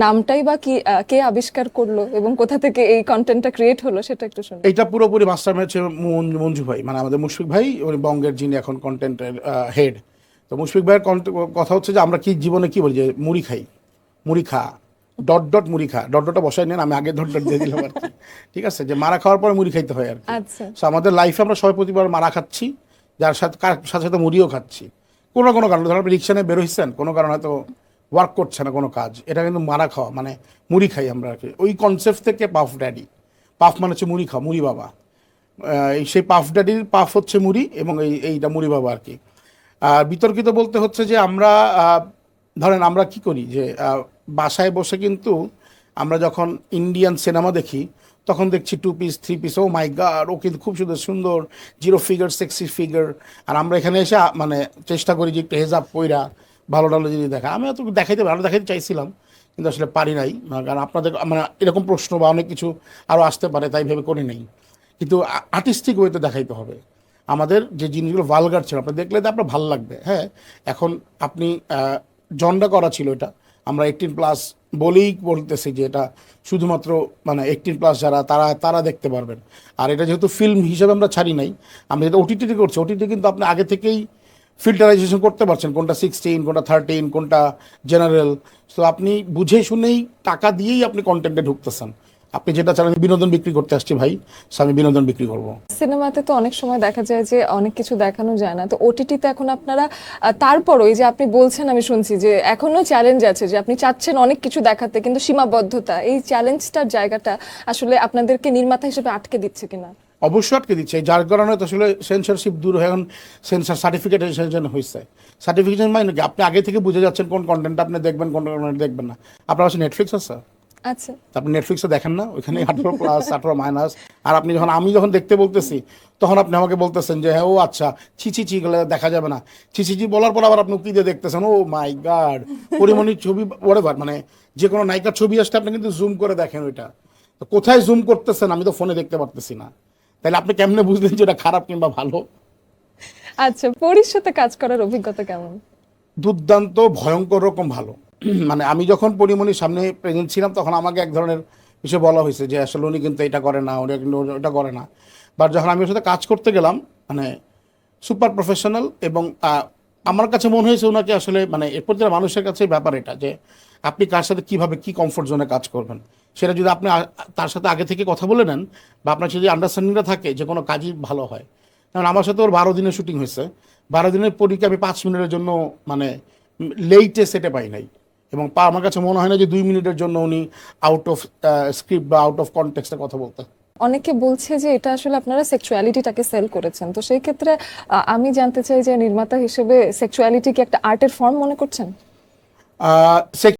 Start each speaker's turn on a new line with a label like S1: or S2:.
S1: নামটাই বা কি কে আবিষ্কার করলো এবং কোথা থেকে এই কন্টেন্টটা ক্রিয়েট হলো সেটা একটু শুনুন।
S2: এইটা পুরোপুরি মাস্টার হচ্ছে মঞ্জু ভাই, মানে আমাদের মুশফিক ভাই, উনি বঙ্গের যিনি এখন কন্টেন্টের হেড। তো মুশফিক ভাইয়ের কথা হচ্ছে যে আমরা কি জীবনে কি বলি, যে মুড়ি খাই, মুড়ি খা, ডট ডট মুড়ি খা, ডট ডটটা বসাই নেন, আমি আগে ডট ডট দিয়ে দিলাম আর কি। ঠিক আছে, যে মারা খাওয়ার পরে মুড়ি খাইতে হয় আর কি।
S1: আচ্ছা।
S2: সো আমাদের লাইফে আমরা সবাই প্রতিবার মারা খাচ্ছি, যার সাথে সাথে সাথে মুড়িও খাচ্ছি। কোনো কোনো কারণে ধরো আপনি রিক্সা নিয়ে বেরোইছেন, কোনো কারণে হয়তো ওয়ার্ক করছে না কোনো কাজ, এটা কিন্তু মারা খাওয়া, মানে মুড়ি খাই আমরা আর কি। ওই কনসেপ্ট থেকে পাফ ড্যাডি, পাফ মানে হচ্ছে মুড়ি খাওয়া, মুড়ি বাবা। সেই পাফ ড্যাডির পাফ হচ্ছে মুড়ি, এবং এইটা মুড়ি বাবা আর কি। আর বিতর্কিত বলতে হচ্ছে যে আমরা ধরেন আমরা কি করি, যে বাসায় বসে কিন্তু আমরা যখন ইন্ডিয়ান সিনেমা দেখি তখন দেখছি 2 পিস 3 পিস, ও মাই গড, ও কিন্তু খুব সুন্দর সুন্দর, জিরো ফিগার, সেক্সি ফিগার। আর আমরা এখানে এসে মানে চেষ্টা করি যে একটু হেজাব পইরা ভালো ভালো জিনিস দেখা। আমি তো দেখাইতে ভালো দেখাইতে চাইছিলাম, কিন্তু আসলে পারি নাই, কারণ আপনাদের মানে এরকম প্রশ্ন বা অনেক কিছু আরও আসতে পারে, তাই ভেবে করি নাই। কিন্তু আর্টিস্টিক ওয়েতে দেখাইতে হবে। আমাদের যে জিনিসগুলো ভালগার ছিল আপনি দেখলে তো আপনার ভালো লাগবে। হ্যাঁ, এখন আপনি জন্ডা করা ছিল এটা, আমরা 18+ বলেই বলতেছি যে এটা শুধুমাত্র মানে 18+ যারা তারা তারা দেখতে পারবেন। আর এটা যেহেতু ফিল্ম হিসেবে আমরা ছাড়ি নাই, আমরা যেটা ওটিটিতে করছি, ওটিটি কিন্তু আপনি আগে থেকেই ফিল্টারাইজেশন করতে পারছেন, কোনটা 16, কোনটা 13, কোনটা জেনারেল। তো আপনি বুঝে শুনেই টাকা দিয়েই আপনি কন্টেন্টে ঢুকতেছেন। আপনি যেটা চান, বিনোদন বিক্রি করতে আসছি ভাই, আমি বিনোদন বিক্রি করব।
S1: সিনেমাতে তো অনেক সময় দেখা যায় যে অনেক কিছু দেখানো যায় না, তো ওটিটিতে এখন আপনারা তারপরও এই যে আপনি বলছেন, আমি শুনছি যে এখনো চ্যালেঞ্জ আছে, যে আপনি চাচ্ছেন অনেক কিছু দেখাতে কিন্তু সীমাবদ্ধতা, এই চ্যালেঞ্জটার জায়গাটা আসলে আপনাদেরকে নির্মাতা হিসেবে আটকে দিচ্ছে কিনা?
S2: অবশ্যই আটকে দিচ্ছে, যার কারণে তো আসলে সেন্সরশিপ দূর হয়ে এখন সেন্সর সার্টিফিকেশন হয়েছে। সার্টিফিকেশন মানে কি, আপনি আগে থেকে বুঝে যাচ্ছেন কোন কন্টেন্টটা আপনি দেখবেন, কোন কন্টেন্ট দেখবেন না। আপনার কাছে নেটফ্লিক্স আছে,
S1: আচ্ছা।
S2: আপনি নেটফ্লিক্সে দেখেন না, ওইখানে 18+, 18-। আর আপনি যখন আমি যখন দেখতে বলতেছি, তখন আপনি আমাকে বলতেছেন যে হ্যাঁ ও আচ্ছা, ছি ছি গেলে দেখা যাবে না। ছি বলার পর আবার আপনি কি দিয়ে দেখতেছেন, ও মাই গড, পরিমণির ছবি ওরেভার, মানে যে কোনো নায়িকার ছবি আসতে আপনি কিন্তু জুম করে দেখেন ওইটা। তো কোথায় জুম করতেছেন আমি তো ফোনে দেখতে পারতেছি না, তাহলে আপনি কেমনে বুঝলেন যে ওটা খারাপ কিংবা ভালো?
S1: আচ্ছা, পরীর সাথে কাজ করার অভিজ্ঞতা কেমন?
S2: দুর্দান্ত, ভয়ঙ্কর রকম ভালো। মানে আমি যখন পরিমণির সামনে প্রেজেন্ট ছিলাম, তখন আমাকে এক ধরনের বিষয় বলা হয়েছে যে আসলে উনি কিন্তু এটা করে না, উনি কিন্তু ওটা করে না। বাট যখন আমি ওর সাথে কাজ করতে গেলাম, মানে সুপার প্রফেশনাল। এবং আমার কাছে মনে হয়েছে ওনাকে আসলে মানে এর প্রতিটা মানুষের কাছে ব্যাপার এটা, যে আপনি কার সাথে কীভাবে কী কমফোর্ট জোনে কাজ করবেন, সেটা যদি আপনি তার সাথে আগে থেকে কথা বলে নেন, বা আপনার যদি আন্ডারস্ট্যান্ডিংটা থাকে, যে কোনো কাজই ভালো হয়। কারণ আমার সাথে ওর 12 দিনের শুটিং হয়েছে, 12 দিনের পরীক্ষা আমি 5 মিনিটের জন্য মানে লেইটে সেটে পাই নাই। এবং আমার কাছে মনে হয় না যে 2 মিনিটের জন্য উনি আউট অফ স্ক্রিপ্ট বা আউট অফ কনটেক্সটে কথা বলতে।
S1: অনেকে বলছে যে এটা আসলে আপনারা সেক্সুয়ালিটিটাকে সেল করেছেন, তো সেই ক্ষেত্রে আমি জানতে চাই যে নির্মাতা হিসেবে সেক্সুয়ালিটি কি একটা আর্টের ফর্ম মনে করছেন?